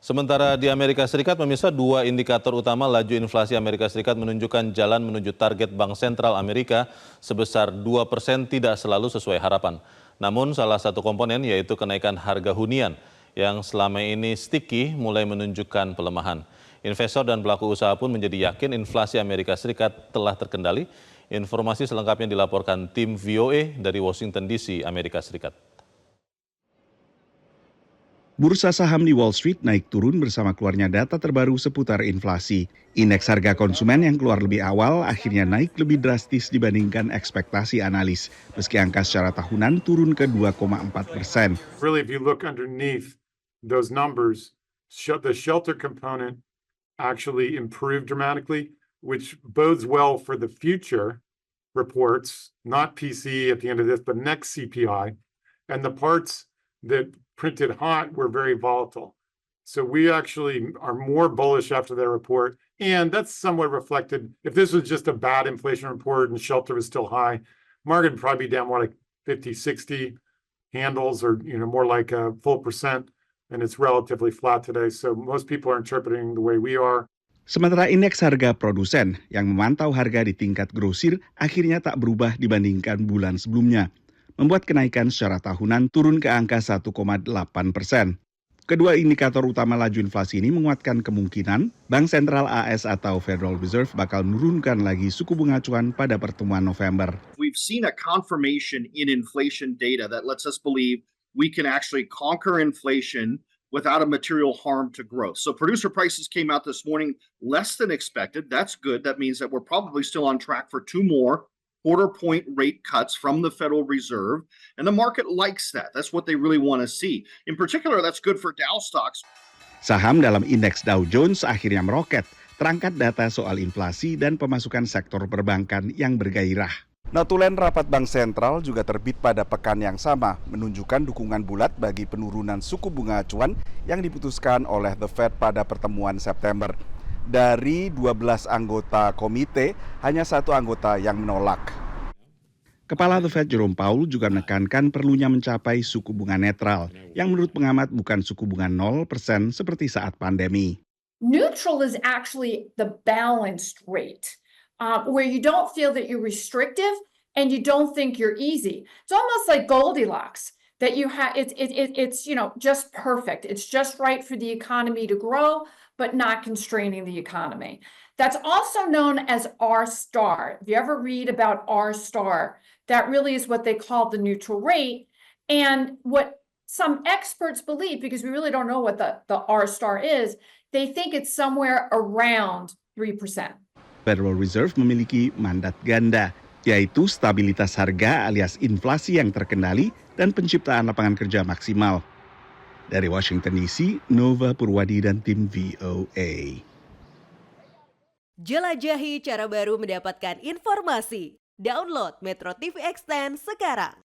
Sementara di Amerika Serikat, pemirsa, dua indikator utama laju inflasi Amerika Serikat menunjukkan jalan menuju target Bank Sentral Amerika sebesar 2% tidak selalu sesuai harapan. Namun salah satu komponen yaitu kenaikan harga hunian yang selama ini sticky mulai menunjukkan pelemahan. Investor dan pelaku usaha pun menjadi yakin inflasi Amerika Serikat telah terkendali. Informasi selengkapnya dilaporkan tim VOA dari Washington DC, Amerika Serikat. Bursa saham di Wall Street naik turun bersama keluarnya data terbaru seputar inflasi. Indeks harga konsumen yang keluar lebih awal akhirnya naik lebih drastis dibandingkan ekspektasi analis, meski angka secara tahunan turun ke 2,4%. Really, if you look underneath those numbers, the shelter component actually improved dramatically, which bodes well for the future reports, not PCE at the end of this, but next CPI. And the parts that printed hot were very volatile. So we actually are more bullish after their report. And that's somewhat reflected. If this was just a bad inflation report and shelter was still high, market would probably be down more like 50, 60 handles or more like a full percent. And it's relatively flat today. So most people are interpreting the way we are. Sementara indeks harga produsen yang memantau harga di tingkat grosir akhirnya tak berubah dibandingkan bulan sebelumnya, membuat kenaikan secara tahunan turun ke angka 1,8%. Kedua indikator utama laju inflasi ini menguatkan kemungkinan Bank Sentral AS atau Federal Reserve bakal menurunkan lagi suku bunga acuan pada pertemuan November. We've seen a confirmation in inflation data that lets us believe we can actually conquer inflation without a material harm to growth. So producer prices came out this morning less than expected. That's good. That means that we're probably still on track for two more quarter-point rate cuts from the Federal Reserve, and the market likes that. That's what they really want to see. In particular, that's good for Dow stocks. Saham dalam indeks Dow Jones akhirnya meroket, terangkat data soal inflasi dan pemasukan sektor perbankan yang bergairah. Notulen rapat Bank Sentral juga terbit pada pekan yang sama, menunjukkan dukungan bulat bagi penurunan suku bunga acuan yang diputuskan oleh The Fed pada pertemuan September. Dari 12 anggota komite, hanya satu anggota yang menolak. Kepala The Fed Jerome Powell juga menekankan perlunya mencapai suku bunga netral, yang menurut pengamat bukan suku bunga 0% seperti saat pandemi. Neutral is actually the balanced rate, where you don't feel that you're restrictive and you don't think you're easy. It's almost like Goldilocks. That you have, it's just perfect. It's just right for the economy to grow, but not constraining the economy. That's also known as R-star. If you ever read about R-star, that really is what they call the neutral rate. And what some experts believe, because we really don't know what the R-star is, they think it's somewhere around 3%. Federal Reserve memiliki mandat ganda, yaitu stabilitas harga alias inflasi yang terkendali dan penciptaan lapangan kerja maksimal. Dari Washington DC, Nova Purwadi dan tim VOA. Jelajahi cara baru mendapatkan informasi. Download Metro TV Extend sekarang.